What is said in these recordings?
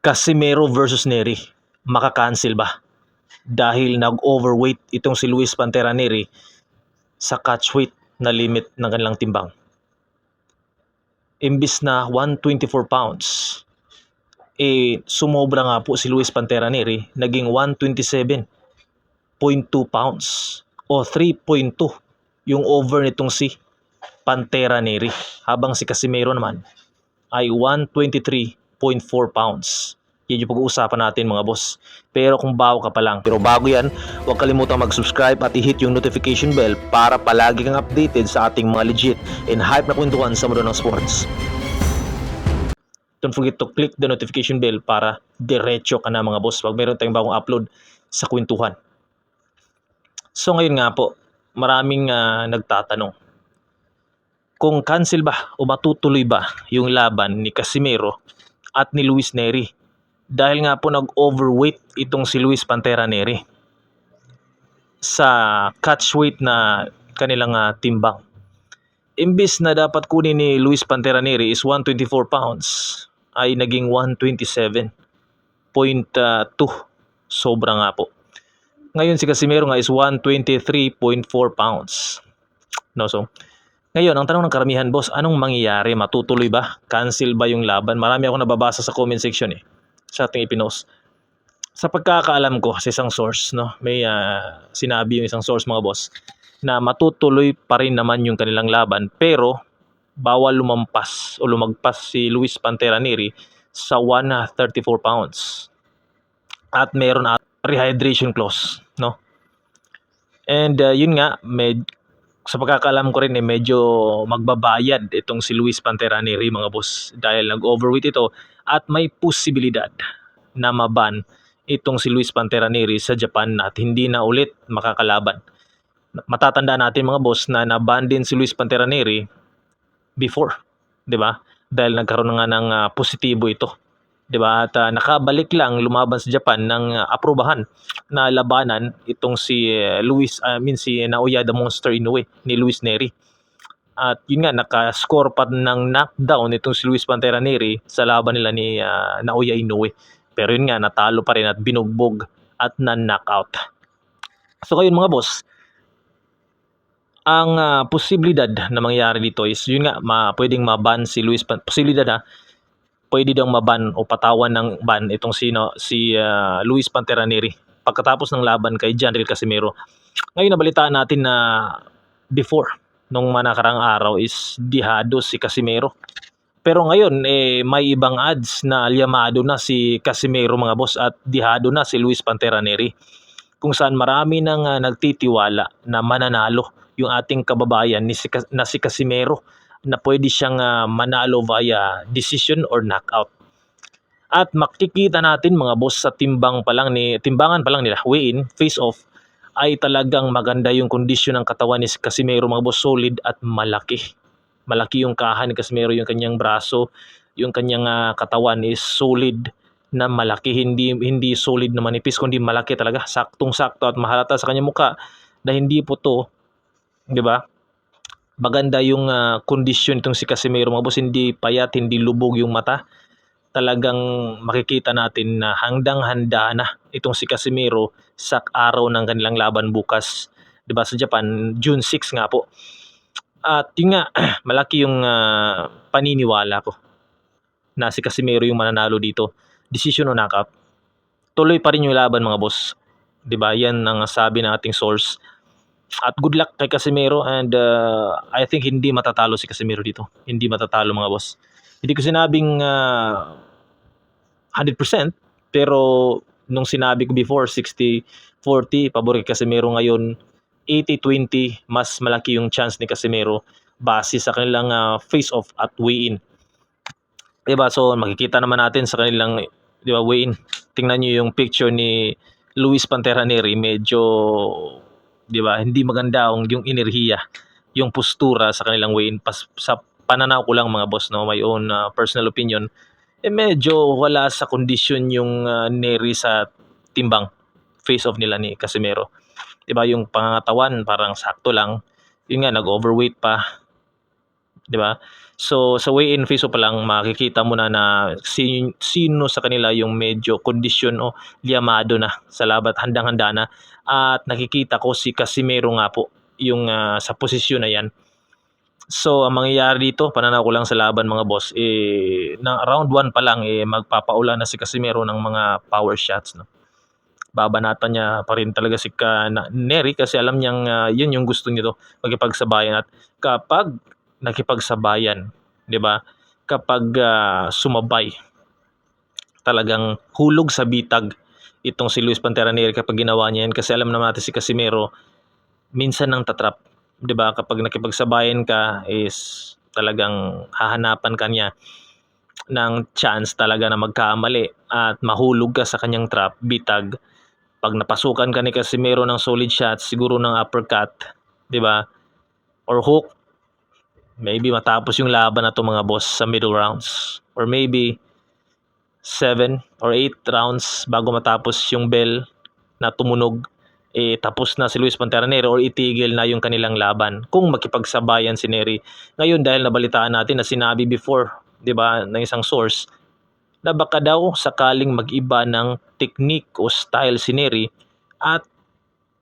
Casimero versus Neri, makakancel ba? Dahil nag-overweight itong si Luis Pantera Neri sa catch weight na limit ng kanilang timbang. Imbis na 124 pounds, sumobra nga po si Luis Pantera Neri, naging 127.2 pounds o 3.2 yung over nitong si Pantera Neri, habang si Casimero naman ay 123.4 pounds. Yan yung pag-uusapan natin mga boss. Pero kung bago ka pa lang, pero bago yan, huwag kalimutang mag-subscribe at i-hit yung notification bell para palagi kang updated sa ating mga legit and hype na kwentuhan sa mundo ng sports. Don't forget to click the notification bell para diretso ka na mga boss pag meron tayong bagong upload sa kwentuhan. So ngayon nga po, maraming nagtatanong kung cancel ba o matutuloy ba yung laban ni Casimero at ni Luis Neri, dahil nga po nag-overweight itong si Luis Pantera Neri sa catch weight na kanilang timbang. Imbis na dapat kunin ni Luis Pantera Neri is 124 pounds, ay naging 127.2. Sobra nga po. Ngayon si Casimero nga is 123.4 pounds. No, so ngayon, ang tanong ng karamihan, boss, anong mangyayari? Matutuloy ba? Cancel ba yung laban? Marami ako nababasa sa comment section sa ating ipinost. Sa pagkakaalam ko sa isang source, no, may sinabi yung isang source mga boss na matutuloy pa rin naman yung kanilang laban, pero bawal lumampas o lumagpas si Luis Pantera Neri sa 134 pounds. At meron rehydration clause, no? And yun nga, sa pagkakaalam ko rin medyo magbabayad itong si Luis Pantera Neri mga boss, dahil nag-overweight ito at may posibilidad na maban itong si Luis Pantera Neri sa Japan at hindi na ulit makakalaban. Matatandaan natin mga boss na naban din si Luis Pantera Neri before, 'di ba? Dahil nagkaroon nga ng positibo ito, 'di ba? At nakabalik lang lumaban sa Japan ng aprubahan na labanan itong si si Naoya the Monster Inoue ni Luis Neri. At yun nga, naka-score pa ng knockdown itong si Luis Pantera Neri sa laban nila ni Naoya Inoue. Pero yun nga, natalo pa rin at binugbog at na-knockout. So ngayon mga boss, ang posibilidad na mangyari dito is yun nga, pwedeng maban si Luis Pantera, pwede daw maban o patawan ng ban itong si Luis Pantera Neri pagkatapos ng laban kay Janriel Casimero. Ngayon nabalitaan natin na before, nung nakarang araw is dihado si Casimero. Pero ngayon may ibang odds na lyamado na si Casimero mga boss at dihado na si Luis Pantera Neri, kung saan marami nang nagtitiwala na mananalo yung ating kababayan na si Casimero, na pwede siyang manalo via decision or knockout. At makikita natin mga boss sa timbangan pa lang nila, weigh-in, face-off, ay talagang maganda yung kondisyon ng katawan ni Casimero mga boss, solid at malaki. Malaki yung kaha ni Casimero, yung kanyang braso, yung kanyang katawan is solid na malaki, hindi solid na manipis, kundi malaki talaga, saktong-sakto, at mahalata sa kanyang mukha na hindi po to, 'di ba? Maganda yung kondisyon itong si Casimero mga boss, hindi payat, hindi lubog yung mata. Talagang makikita natin na handang-handa na itong si Casimero sa araw ng kanilang laban bukas, 'di ba, sa Japan, June 6 nga po. At yun nga, malaki yung paniniwala ko na si Casimero yung mananalo dito, decision o knockout. Tuloy pa rin yung laban mga boss, 'di ba? Yan ang sabi ng ating source. At good luck kay Casimero, and I think hindi matatalo si Casimero dito. Hindi matatalo mga boss. Hindi ko sinabing 100%, pero nung sinabi ko before 60-40 pabor kay Casimero, ngayon 80-20, mas malaki yung chance ni Casimero base sa kanilang face-off at weigh-in. Diba? So makikita naman natin sa kanilang, diba, weigh-in. Tingnan nyo yung picture ni Luis Pantera Neri, medyo, diba, hindi maganda yung enerhiya, yung postura sa kanilang weigh-in. Sa pananaw ko lang mga boss, no, my own personal opinion, medyo wala sa kondisyon yung Neri sa timbang face-off nila ni Casimero. Diba, yung pangatawan parang sakto lang. Yun nga, nag-overweight pa. 'di ba? So, sa weigh-in phase 2 pa lang makikita mo na sino sa kanila yung medyo kondisyon o liyamado na sa laban at handang-handa na. At nakikita ko si Casimero nga po yung, sa posisyon na 'yan. So, ang mangyayari dito, pananaw ko lang sa laban mga boss, na round 1 pa lang, magpapaulan na si Casimero ng mga power shots, no? Babanatan niya pa rin talaga si Neri kasi alam niyang yun yung gusto nito, makipagsabayan. At kapag nakipagsabayan, 'di ba? Kapag sumabay, talagang hulog sa bitag itong si Luis Pantera Neri kapag ginawa niya yan kasi alam naman natin si Casimero minsan nang tatrap, 'di ba? Kapag nakipagsabayan ka is talagang hahanapan ka niya ng chance talaga na magkamali at mahulog ka sa kanyang trap, bitag. Pag napasukan ka ni Casimero ng solid shots, siguro ng uppercut, 'di ba? Or hook, maybe matapos yung laban na to mga boss sa middle rounds. Or maybe 7 or 8 rounds bago matapos yung bell na tumunog, tapos na si Luis Pantera Neri or itigil na yung kanilang laban kung makipagsabayan si Neri. Ngayon dahil nabalitaan natin na sinabi before, 'di ba, ng isang source na baka daw sakaling mag-iba ng technique o style si Neri at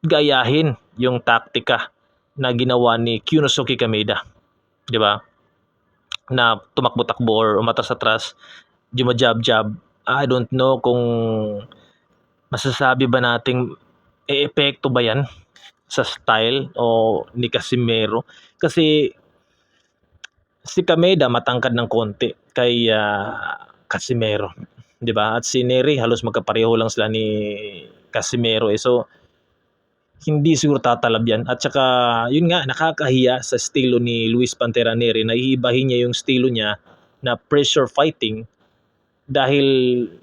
gayahin yung taktika na ginawa ni Kyunosuke Kameda, 'di ba? Na tumakbo-takbo or umatras-atras, jumajab-jab. I don't know kung masasabi ba nating epekto ba 'yan sa style o ni Casimero kasi si Kameda matangkad ng konti kay Casimero, 'di ba? At si Neri halos magkapareho lang sila ni Casimero so hindi siguro tatalab yan. At saka yun nga, nakakahiya sa estilo ni Luis Pantera Neri na iibahin niya yung estilo niya na pressure fighting dahil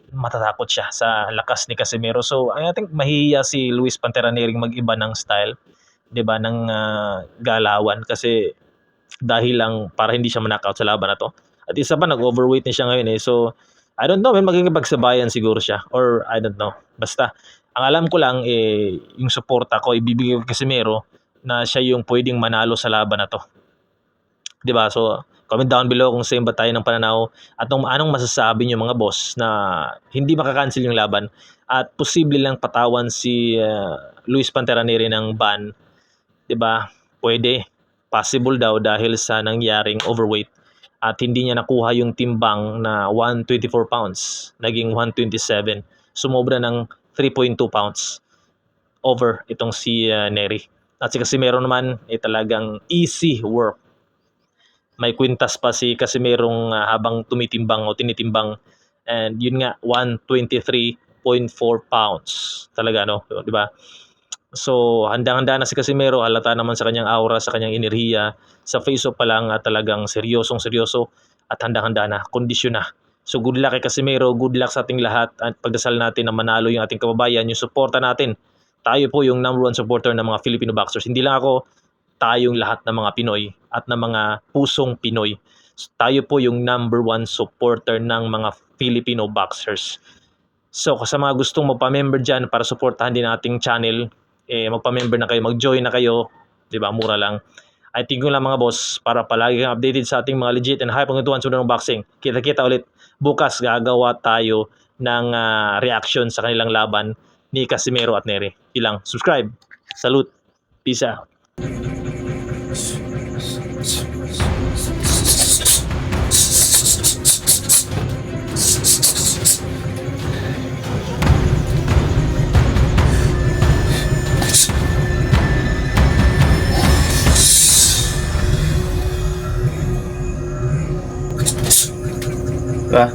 matatakot siya sa lakas ni Casimero. So I think mahihiya si Luis Pantera Neri mag-iba ng style, 'di ba, ng galawan kasi dahil lang para hindi siya ma-knockout sa laban na to. At isa pa nag-overweight na siya ngayon So I don't know, may magkikipagsabayan siguro siya or I don't know. Basta ang alam ko lang yung suporta ko ibibigay ko kay Casimero na siya yung pwedeng manalo sa laban na to. 'Di ba? So comment down below kung same ba tayo ng pananaw at anong masasabi niyo mga boss na hindi makakancel yung laban at posible lang patawan si Luis Pantera Neri ng ban, 'di ba? Pwede, possible daw dahil sa nangyaring overweight at hindi niya nakuha yung timbang na 124 pounds, naging 127. Sumobra ng 3.2 pounds over itong si Neri. At si Casimero naman talagang easy work. May kwintas pa si Casimerong habang tumitimbang o tinitimbang and yun nga 123.4 pounds talaga, no, 'di ba? So handang-handa na si Casimero, halata naman sa kanyang aura, sa kanyang enerhiya. Sa face-off pa lang talagang seryosong-seryoso at handang-handa na, kondisyon na. So good luck kay Casimero, good luck sa ating lahat at pagdasal natin na manalo yung ating kababayan, yung suporta natin. Tayo po yung number 1 supporter ng mga Filipino boxers. Hindi lang ako, tayong lahat ng mga Pinoy at ng mga pusong Pinoy. Tayo po yung number 1 supporter ng mga Filipino boxers. So sa mga gustong magpa-member dyan para suportahan din ating channel, magpa-member na kayo, mag-join na kayo, 'di ba? Mura lang. I think yun lang mga boss para palagi kang updated sa ating mga legit and high pangituan sunod ng boxing. Kita-kita ulit bukas, gagawa tayo ng reaction sa kanilang laban ni Casimero at Neri. Ilang subscribe. Salute. Peace out. Diba?